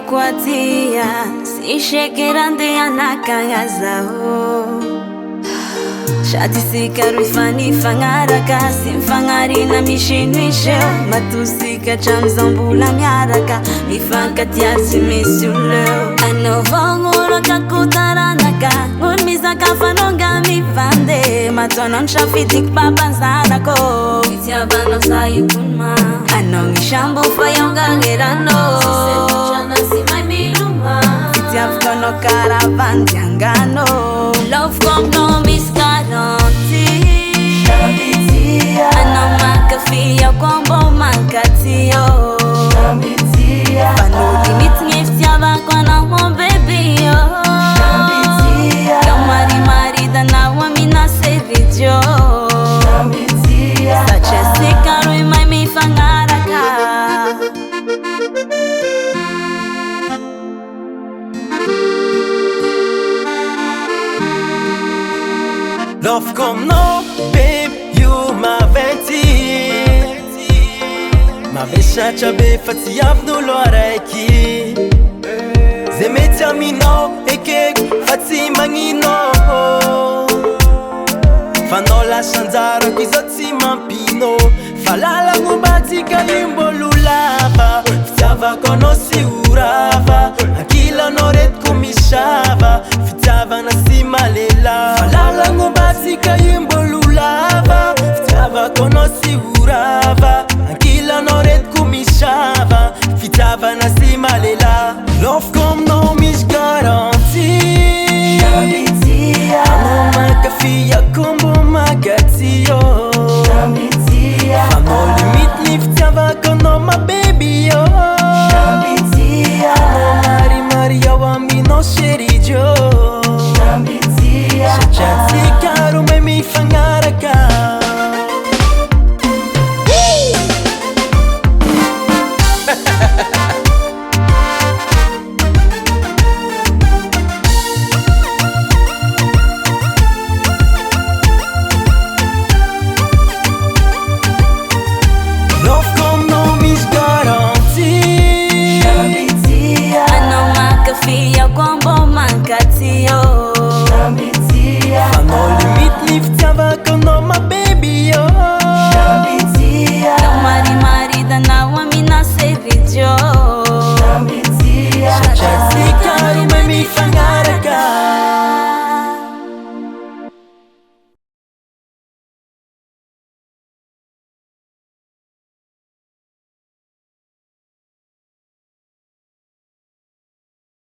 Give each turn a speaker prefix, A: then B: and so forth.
A: kuatia sishekerande anakangazao shatisika ruifani fangaraka simfangari na mishinwishe matusika chamzambula miaraka mifankatia simisiuleo anovongoro kakutaranaka ngunmisaka fanonga mifande matonon shafitik papanzanako itiabano sayukunma anongishambu fayongangerano itiafkono karavandiangano love come no misgaranti anomakafiya kwambo mankatiyo panudimitingeftiavakwana mombebiyo yomarimari nawamina serijo sachesikaruimaimifangaraka
B: Love come no, babe, you ma venti ma veshacha be fati avno lo areki zemetia mino eke fati mangino fanola shanzara kwizoti mampino falala mubatika limbo lulava fitava kono si urava akila noret kumishava fitava nasi